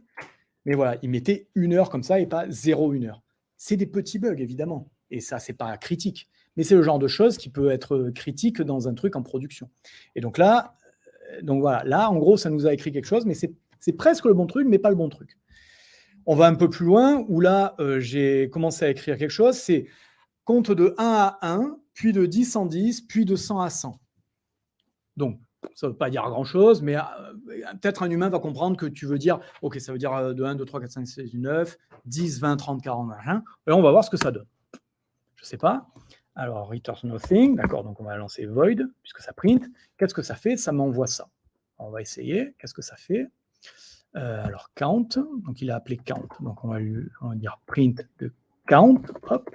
Mais voilà, il mettait 1 heure comme ça et pas 0,1 heure. C'est des petits bugs, évidemment. Et ça, c'est pas critique. Mais c'est le genre de chose qui peut être critique dans un truc en production. Et donc là, voilà, là, en gros, ça nous a écrit quelque chose, mais c'est presque le bon truc, mais pas le bon truc. On va un peu plus loin, où là, j'ai commencé à écrire quelque chose, c'est compte de 1 à 1, puis de 10 en 10, puis de 100 à 100. Donc, ça ne veut pas dire grand-chose, mais peut-être un humain va comprendre que tu veux dire, OK, ça veut dire de 1, 2, 3, 4, 5, 6, 9, 10, 20, 30, 40, machin. Et on va voir ce que ça donne. Je ne sais pas. Alors, return nothing, d'accord, donc on va lancer void, puisque ça print. Qu'est-ce que ça fait? Ça m'envoie ça. On va essayer. Qu'est-ce que ça fait? Alors, count, donc il a appelé count. Donc, on va dire print de count, hop,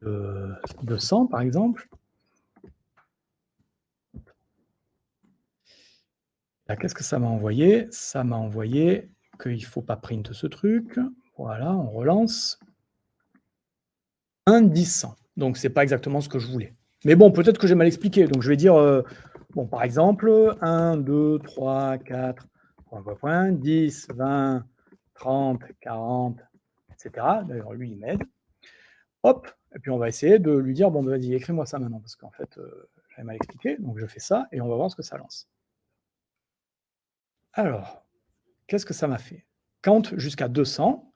de 100 par exemple. Là, qu'est-ce que ça m'a envoyé? Ça m'a envoyé qu'il ne faut pas print ce truc. Voilà, on relance. 1, 10, 100. Donc, ce n'est pas exactement ce que je voulais. Mais bon, peut-être que j'ai mal expliqué. Donc, je vais dire, bon, par exemple, 1, 2, 3, 4, 10, 20, 30, 40, etc. D'ailleurs, lui, il m'aide. Hop, et puis on va essayer de lui dire, bon, vas-y, écris-moi ça maintenant, parce qu'en fait, j'avais mal expliqué. Donc, je fais ça, et on va voir ce que ça lance. Alors, qu'est-ce que ça m'a fait? Count jusqu'à 200.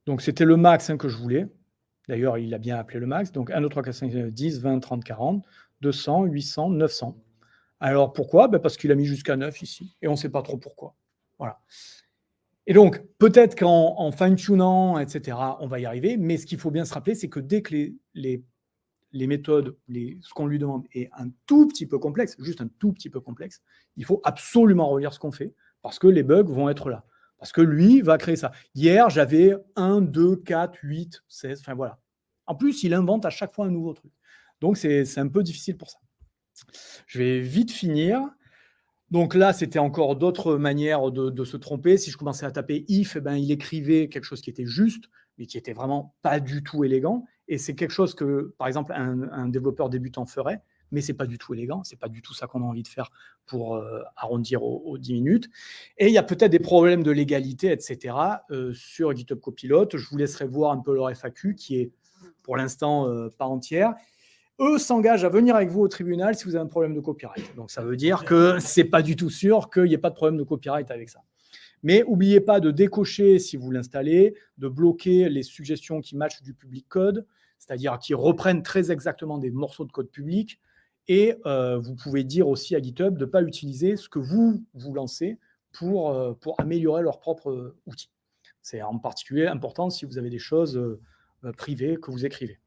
Donc, c'était le max que je voulais. D'ailleurs, il a bien appelé le max. Donc, 1, 2, 3, 4, 5, 10, 20, 30, 40, 200, 800, 900. Alors, pourquoi? Parce qu'il a mis jusqu'à 9 ici. Et on ne sait pas trop pourquoi. Voilà. Et donc, peut-être qu'en fine-tunant, etc., on va y arriver. Mais ce qu'il faut bien se rappeler, c'est que dès que les méthodes, ce qu'on lui demande est un tout petit peu complexe, juste un tout petit peu complexe, il faut absolument relire ce qu'on fait, parce que les bugs vont être là. Parce que lui va créer ça. Hier, j'avais 1, 2, 4, 8, 16, enfin voilà. En plus, il invente à chaque fois un nouveau truc. Donc, c'est un peu difficile pour ça. Je vais vite finir. Donc là, c'était encore d'autres manières de se tromper. Si je commençais à taper if, il écrivait quelque chose qui était juste, mais qui était vraiment pas du tout élégant. Et c'est quelque chose que, par exemple, un développeur débutant ferait, mais c'est pas du tout élégant. C'est pas du tout ça qu'on a envie de faire pour arrondir aux 10 minutes. Et il y a peut-être des problèmes de légalité, etc. Sur GitHub Copilot. Je vous laisserai voir un peu leur FAQ, qui est pour l'instant pas entière. Eux s'engagent à venir avec vous au tribunal si vous avez un problème de copyright. Donc, ça veut dire que ce n'est pas du tout sûr qu'il n'y ait pas de problème de copyright avec ça. Mais n'oubliez pas de décocher, si vous l'installez, de bloquer les suggestions qui matchent du public code, c'est-à-dire qui reprennent très exactement des morceaux de code public. Et vous pouvez dire aussi à GitHub de ne pas utiliser ce que vous lancez pour améliorer leur propre outil. C'est en particulier important si vous avez des choses privées que vous écrivez.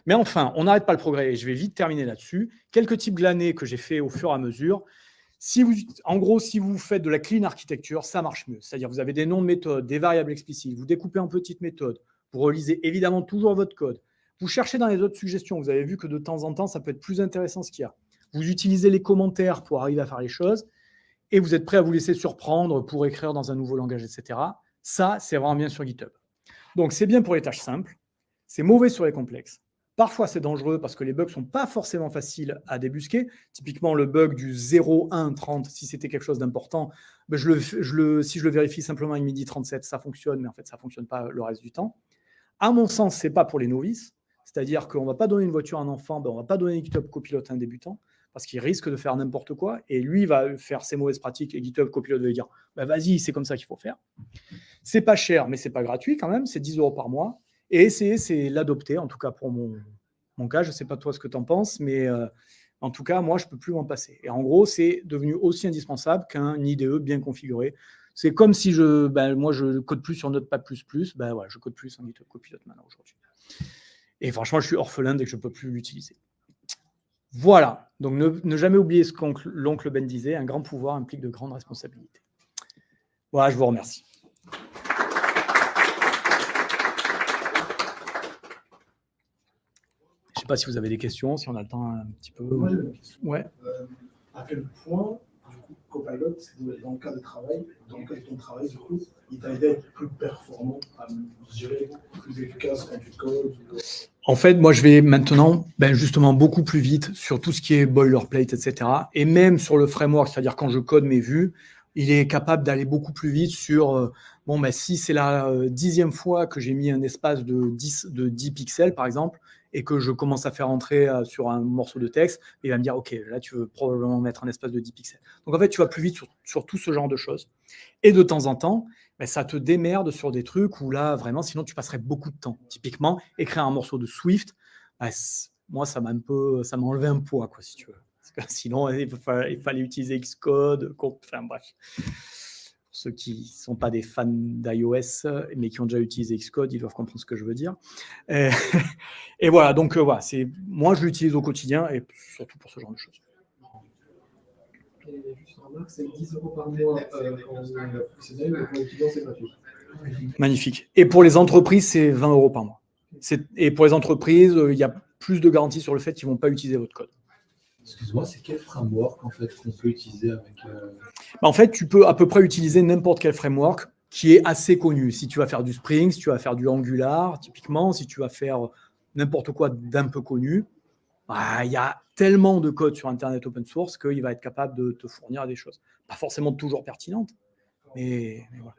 Mais enfin, on n'arrête pas le progrès et je vais vite terminer là-dessus. Quelques types glanés que j'ai fait au fur et à mesure. En gros, si vous faites de la clean architecture, ça marche mieux. C'est-à-dire vous avez des noms de méthodes, des variables explicites, vous découpez en petites méthodes, vous relisez évidemment toujours votre code. Vous cherchez dans les autres suggestions, vous avez vu que de temps en temps, ça peut être plus intéressant ce qu'il y a. Vous utilisez les commentaires pour arriver à faire les choses et vous êtes prêt à vous laisser surprendre pour écrire dans un nouveau langage, etc. Ça, c'est vraiment bien sur GitHub. Donc, c'est bien pour les tâches simples. C'est mauvais sur les complexes. Parfois, c'est dangereux parce que les bugs ne sont pas forcément faciles à débusquer. Typiquement, le bug du 0, 1, 30, si c'était quelque chose d'important, si je le vérifie simplement à midi 37, ça fonctionne, mais en fait, ça ne fonctionne pas le reste du temps. À mon sens, ce n'est pas pour les novices. C'est-à-dire qu'on ne va pas donner une voiture à un enfant, on ne va pas donner GitHub Copilot à un débutant, parce qu'il risque de faire n'importe quoi, et lui va faire ses mauvaises pratiques, et GitHub Copilot va lui dire vas-y, c'est comme ça qu'il faut faire. C'est pas cher, mais c'est pas gratuit quand même, c'est 10 € par mois. Et essayer, c'est l'adopter, en tout cas pour mon cas. Je ne sais pas toi ce que tu en penses, mais en tout cas, moi, je ne peux plus m'en passer. Et en gros, c'est devenu aussi indispensable qu'un IDE bien configuré. C'est comme si moi, je ne code plus sur Notepad++, voilà, je code plus en GitHub Copilot maintenant aujourd'hui. Et franchement, je suis orphelin dès que je ne peux plus l'utiliser. Voilà, donc ne jamais oublier ce qu'oncle Ben disait, un grand pouvoir implique de grandes responsabilités. Voilà, je vous remercie. Je ne sais pas si vous avez des questions, si on a le temps un petit peu. Ouais. à quel point, du coup, Copilot, dans le cas de travail, dans le cas de ton travail, du coup, il t'a aidé à être plus performant, à gérer plus efficace quand tu codes. En fait, moi, je vais maintenant justement beaucoup plus vite sur tout ce qui est boilerplate, etc. Et même sur le framework, c'est-à-dire quand je code mes vues, il est capable d'aller beaucoup plus vite sur, si c'est la 10e fois que j'ai mis un espace de 10 pixels, par exemple, et que je commence à faire entrer sur un morceau de texte, il va me dire, OK, là, tu veux probablement mettre un espace de 10 pixels. Donc, en fait, tu vas plus vite sur tout ce genre de choses. Et de temps en temps, ça te démerde sur des trucs où là, vraiment, sinon, tu passerais beaucoup de temps. Typiquement, écrire un morceau de Swift, moi, ça m'a enlevé un poids, quoi, si tu veux. Parce que sinon, il fallait utiliser Xcode, enfin bref. Pour ceux qui ne sont pas des fans d'iOS, mais qui ont déjà utilisé Xcode, ils doivent comprendre ce que je veux dire. Et voilà, donc voilà, moi, je l'utilise au quotidien et surtout pour ce genre de choses. Et juste une remarque, c'est 10 € par mois quand on est professionnel, mais pour l'étudiant, c'est gratuit. Magnifique. Et pour les entreprises, c'est 20 € par mois. Et pour les entreprises, il y a plus de garanties sur le fait qu'ils ne vont pas utiliser votre code. Excuse-moi, c'est quel framework en fait qu'on peut utiliser avec En fait, tu peux à peu près utiliser n'importe quel framework qui est assez connu. Si tu vas faire du Spring, si tu vas faire du Angular, typiquement, si tu vas faire n'importe quoi d'un peu connu, il y a tellement de code sur Internet open source qu'il va être capable de te fournir des choses. Pas forcément toujours pertinentes, mais voilà.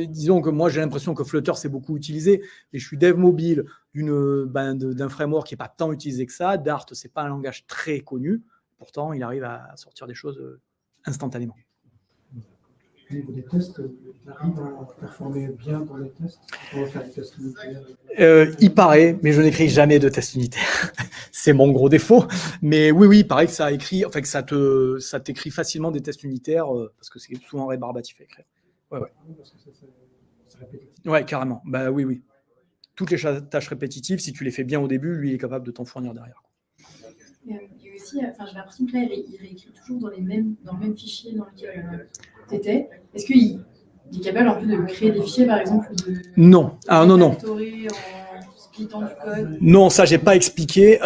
Disons que moi, j'ai l'impression que Flutter, c'est beaucoup utilisé, mais je suis dev mobile d'un framework qui n'est pas tant utilisé que ça. Dart, ce n'est pas un langage très connu. Pourtant, il arrive à sortir des choses instantanément. Au niveau des tests, il arrive à performer bien dans les tests. On va faire des tests unitaires. Il paraît, mais je n'écris jamais de tests unitaires. C'est mon gros défaut. Mais oui, il paraît que ça t'écrit facilement des tests unitaires parce que c'est souvent rébarbatif à écrire. Ouais. Parce que c'est répétitif. Ouais, carrément. Oui. Toutes les tâches répétitives, si tu les fais bien au début, lui, il est capable de t'en fournir derrière. Et aussi, j'ai l'impression que là, il réécrit toujours dans le même fichier dans lequel tu étais. Est-ce qu'il est capable un peu de créer des fichiers, par exemple, non. Non. Factorer en splittant du code? Non, ça, j'ai pas expliqué.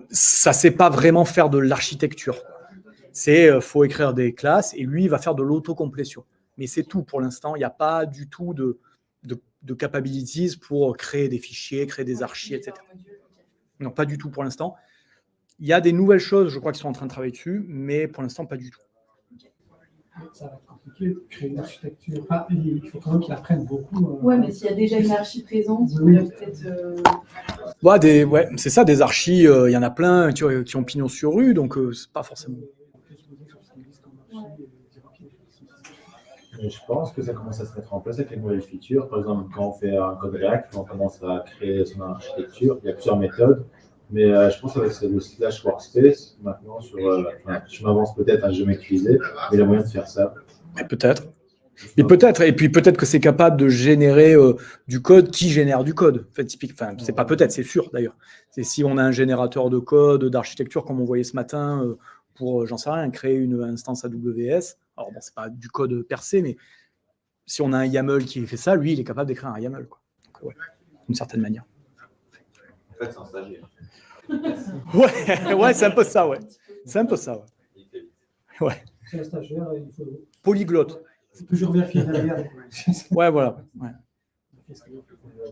Ça, c'est pas vraiment faire de l'architecture. Faut écrire des classes et lui, il va faire de l'autocomplétion. Mais c'est tout pour l'instant. Il n'y a pas du tout de capabilities pour créer des fichiers, créer des archis, etc. Non, pas du tout pour l'instant. Il y a des nouvelles choses, je crois, qui sont en train de travailler dessus, mais pour l'instant, pas du tout. Ça va être compliqué de créer une architecture. Il faut quand même qu'il apprenne beaucoup. Ouais, mais s'il y a déjà une archi présente, il faudrait peut-être. C'est ça, des archis, il y en a plein qui ont pignon sur rue, donc c'est pas forcément. Je pense que ça commence à se mettre en place avec les nouvelles features. Par exemple, quand on fait un code React, on commence à créer son architecture. Il y a plusieurs méthodes. Mais je pense avec le slash workspace, maintenant, je m'avance peut-être à jamais utiliser, mais il y a moyen de faire ça. Peut-être. Et puis peut-être que c'est capable de générer du code qui génère du code. En fait, c'est pas peut-être, c'est sûr d'ailleurs. C'est si on a un générateur de code, d'architecture, comme on voyait ce matin, pour, j'en sais rien, créer une instance AWS. Alors bon, c'est pas du code percé, mais si on a un YAML qui fait ça, lui, il est capable d'écrire un YAML, quoi. Donc, d'une certaine manière. En fait, c'est un stagiaire. Ouais, c'est un peu ça, ouais. C'est un peu ça, ouais. C'est un stagiaire, il faut polyglotte. faut toujours vérifier derrière. Ouais, voilà. Ouais.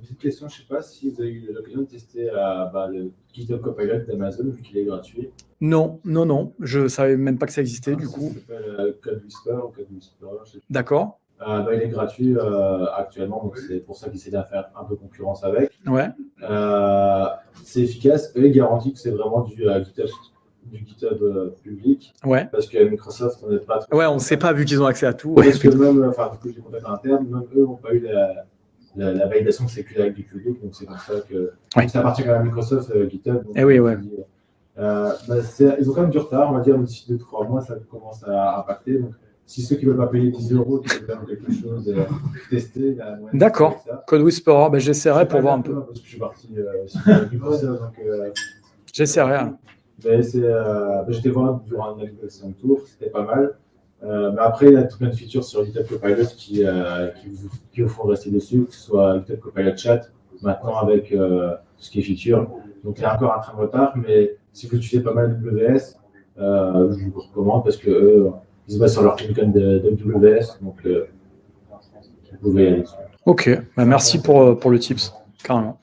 Petite question, je ne sais pas si vous avez eu l'occasion de tester le GitHub Copilot d'Amazon, vu qu'il est gratuit. Non. Je ne savais même pas que ça existait, du coup. Ça s'appelle Code Whisper ou Code Whisperer. D'accord. Il est gratuit actuellement, donc c'est pour ça qu'il essaie de faire un peu concurrence avec. Ouais. C'est efficace et garantit que c'est vraiment du GitHub public. Ouais. Parce que Microsoft, on n'est pas trop. Ouais, on ne sait pas vu qu'ils ont accès à tout. Parce que même, du coup, j'ai contacté interne, même eux n'ont pas eu la validation séculaire du public, donc c'est pour ça que. Ouais. Ça appartient quand même à Microsoft, GitHub. Donc, oui, ouais. Ils ont quand même du retard, on va dire, d'ici 2-3 mois, ça commence à impacter. Donc, si ceux qui ne veulent pas payer 10 €, qui veulent faire quelque chose, tester. D'accord. Code Whisperer, j'essaierai pour voir un peu. Parce que je suis parti du Microsoft, donc. J'essaierai. J'étais voir durant une navigation tour, c'était pas mal. Mais après, il y a tout plein de features sur GitHub Copilot qui vous font rester dessus, que ce soit GitHub Copilot Chat, maintenant avec tout ce qui est feature. Donc il y a encore un train de retard, mais si vous utilisez pas mal AWS, je vous recommande parce qu'eux, ils se basent sur leur Clinical WS, donc vous pouvez y aller dessus. Ok, bah, merci pour le tips, carrément.